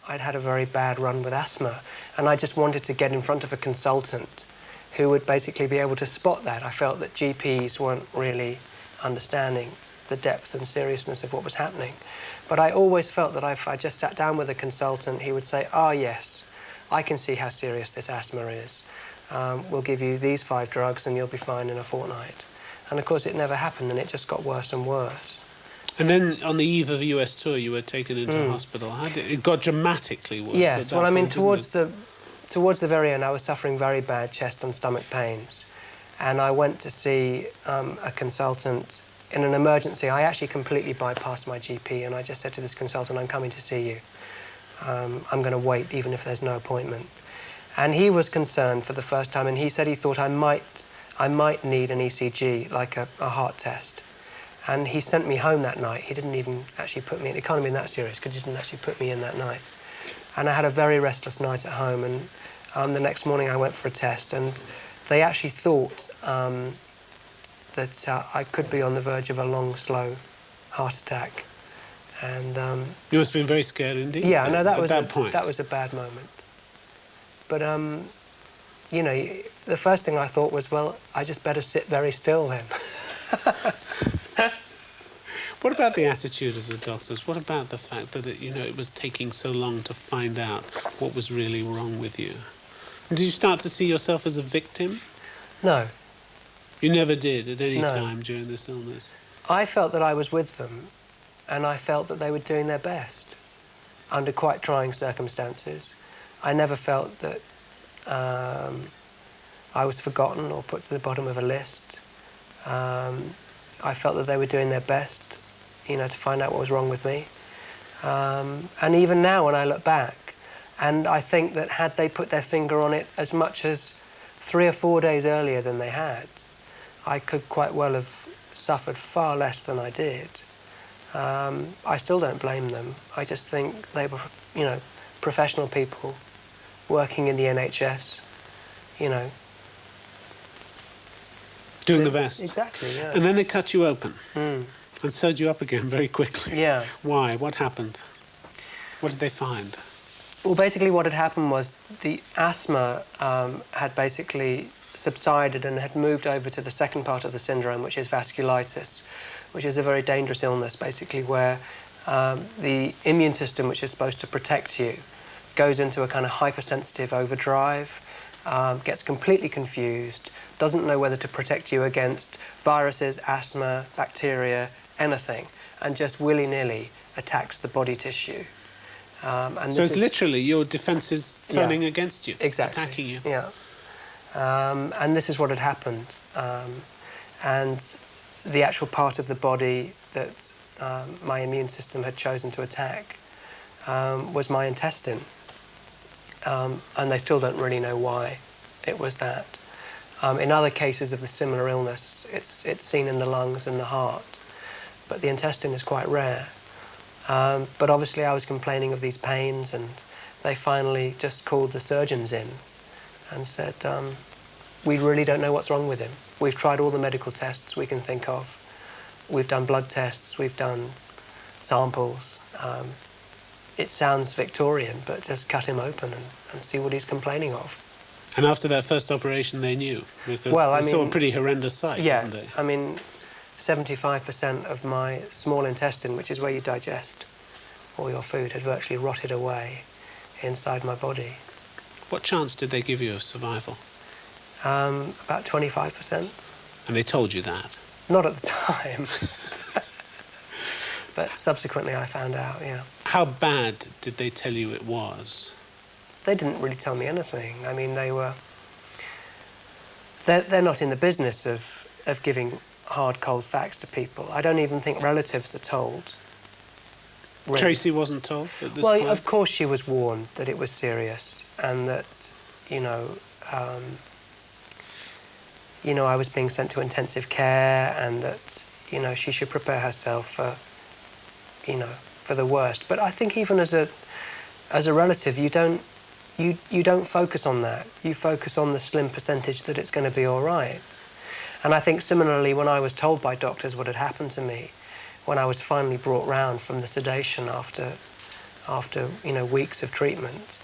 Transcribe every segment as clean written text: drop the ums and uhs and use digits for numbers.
I'd had a very bad run with asthma, and I just wanted to get in front of a consultant who would basically be able to spot that. I felt that GPs weren't really understanding the depth and seriousness of what was happening. But I always felt that if I just sat down with a consultant, he would say, "Ah, yes, I can see how serious this asthma is. We'll give you these 5 drugs and you'll be fine in a fortnight." And of course it never happened, and it just got worse and worse. And then on the eve of a US tour, you were taken into hospital. It got dramatically worse. Yes, well, I mean, towards the very end, I was suffering very bad chest and stomach pains. And I went to see a consultant in an emergency. I actually completely bypassed my GP, and I just said to this consultant, "I'm coming to see you. I'm going to wait, even if there's no appointment." And he was concerned for the first time, and he said he thought I might need an ECG, like a heart test. And he sent me home that night. He didn't even actually put me in. It can't have been that serious, because he didn't actually put me in that night. And I had a very restless night at home, and the next morning I went for a test, and they actually thought that I could be on the verge of a long, slow heart attack. And you must have been very scared indeed. Yeah, no, that was a bad moment. But you know, the first thing I thought was, well, I just better sit very still then. What about the attitude of the doctors? What about the fact that it was taking so long to find out what was really wrong with you? And did you start to see yourself as a victim? No. You never did at any time during this illness? I felt that I was with them, and I felt that they were doing their best under quite trying circumstances. I never felt that I was forgotten or put to the bottom of a list. I felt that they were doing their best, to find out what was wrong with me. And even now, when I look back, and I think that had they put their finger on it as much as 3 or 4 days earlier than they had, I could quite well have suffered far less than I did. I still don't blame them. I just think they were, professional people working in the NHS, doing the best. Exactly, yeah. And then they cut you open and sewed you up again very quickly. Yeah. Why? What happened? What did they find? Well, basically what had happened was the asthma had basically subsided and had moved over to the second part of the syndrome, which is vasculitis, which is a very dangerous illness, basically, where the immune system, which is supposed to protect you, goes into a kind of hypersensitive overdrive, gets completely confused, doesn't know whether to protect you against viruses, asthma, bacteria, anything, and just willy-nilly attacks the body tissue. And so it's literally your defences turning against you, exactly, attacking you. Yeah. And this is what had happened. And the actual part of the body that my immune system had chosen to attack was my intestine. And they still don't really know why it was that. In other cases of the similar illness, it's seen in the lungs and the heart, but the intestine is quite rare. But obviously I was complaining of these pains, and they finally just called the surgeons in and said, we really don't know what's wrong with him. We've tried all the medical tests we can think of. We've done blood tests, we've done samples. It sounds Victorian, but just cut him open and see what he's complaining of. And after that first operation, they knew? Because they saw a pretty horrendous sight, didn't they? I mean, 75% of my small intestine, which is where you digest all your food, had virtually rotted away inside my body. What chance did they give you of survival? About 25%. And they told you that? Not at the time. But subsequently I found out, yeah. How bad did they tell you it was? They didn't really tell me anything. I mean, they're not in the business of giving hard, cold facts to people. I don't even think relatives are told. Really. Tracy wasn't told at this point? Well, of course she was warned that it was serious and that, I was being sent to intensive care and that, she should prepare herself for the worst. But I think even as a relative, you don't focus on that. You focus on the slim percentage that it's going to be all right. And I think similarly, when I was told by doctors what had happened to me, when I was finally brought round from the sedation after after, you know, weeks of treatment,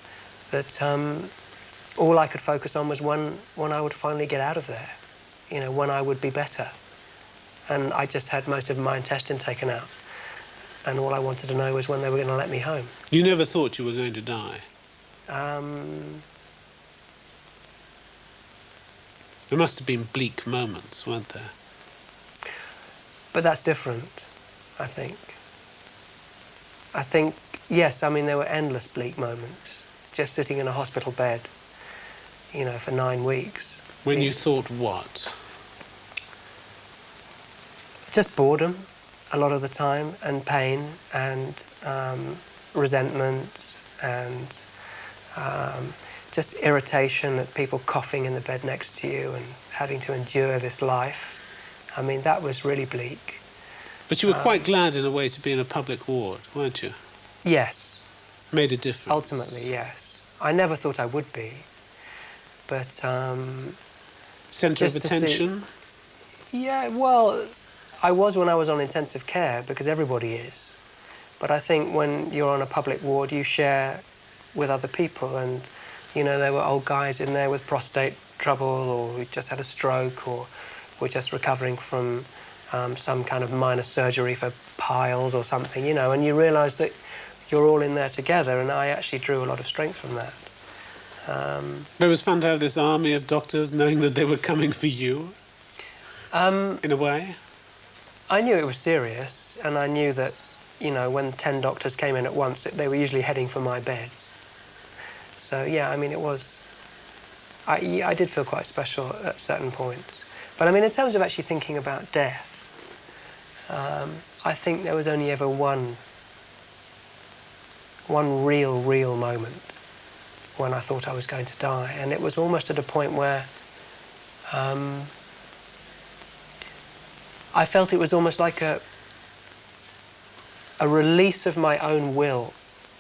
that all I could focus on was when I would finally get out of there, you know, when I would be better. And I just had most of my intestine taken out. And all I wanted to know was when they were going to let me home. You never thought you were going to die? There must have been bleak moments, weren't there? But that's different, I think. I think, yes, I mean, there were endless bleak moments. Just sitting in a hospital bed, you know, for 9 weeks. When you thought what? Just boredom a lot of the time, and pain, and resentment, and just irritation at people coughing in the bed next to you and having to endure this life. I mean, that was really bleak. But you were quite glad in a way to be in a public ward, weren't you? Yes. Made a difference. Ultimately, yes. I never thought I would be, but... Centre of attention? Yeah, well, I was when I was on intensive care, because everybody is. But I think when you're on a public ward, you share with other people, and, you know, there were old guys in there with prostate trouble, or who just had a stroke, or were just recovering from some kind of minor surgery for piles or something, you know, and you realise that you're all in there together, and I actually drew a lot of strength from that. But it was fun to have this army of doctors knowing that they were coming for you, in a way? I knew it was serious, and I knew that, you know, when 10 doctors came in at once, they were usually heading for my bed. So, yeah, I mean, it was... I did feel quite special at certain points. But, I mean, in terms of actually thinking about death, I think there was only ever one real moment when I thought I was going to die, and it was almost at a point where I felt it was almost like a release of my own will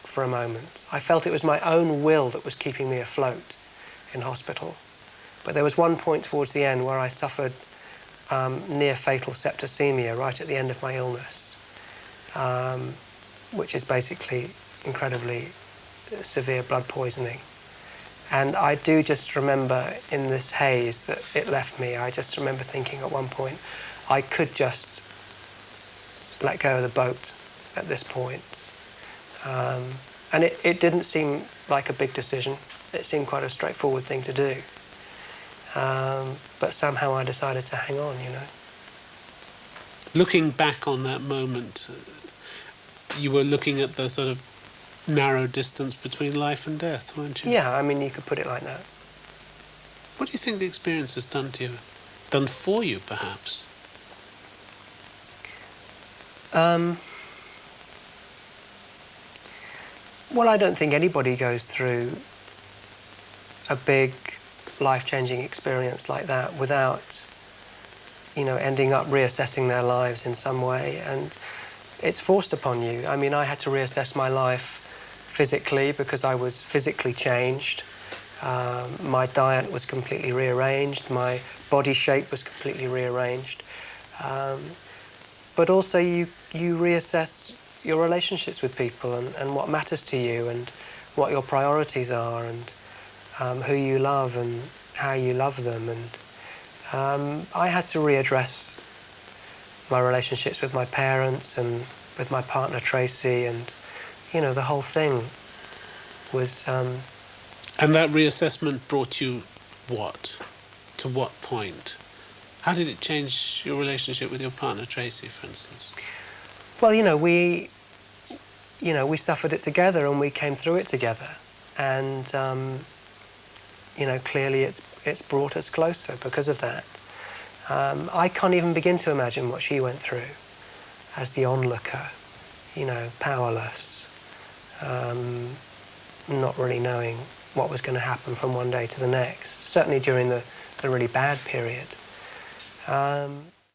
for a moment. I felt it was my own will that was keeping me afloat in hospital. But there was one point towards the end where I suffered near-fatal septicemia right at the end of my illness, which is basically incredibly severe blood poisoning. And I do just remember in this haze that it left me, I just remember thinking at one point, I could just let go of the boat at this point. And it didn't seem like a big decision. It seemed quite a straightforward thing to do. But somehow I decided to hang on, you know. Looking back on that moment, you were looking at the sort of narrow distance between life and death, weren't you? Yeah, I mean, you could put it like that. What do you think the experience has done to you? Done for you, perhaps? Well, I don't think anybody goes through a big life-changing experience like that without, you know, ending up reassessing their lives in some way, and it's forced upon you. I mean, I had to reassess my life physically because I was physically changed. My diet was completely rearranged, my body shape was completely rearranged. But also you reassess your relationships with people and what matters to you and what your priorities are and who you love and how you love them. And I had to readdress my relationships with my parents and with my partner Tracy, and, you know, the whole thing was... And that reassessment brought you what? To what point? How did it change your relationship with your partner Tracy, for instance? Well, you know, we suffered it together and we came through it together. And, you know, clearly it's brought us closer because of that. I can't even begin to imagine what she went through as the onlooker, you know, powerless, not really knowing what was going to happen from one day to the next, certainly during the really bad period.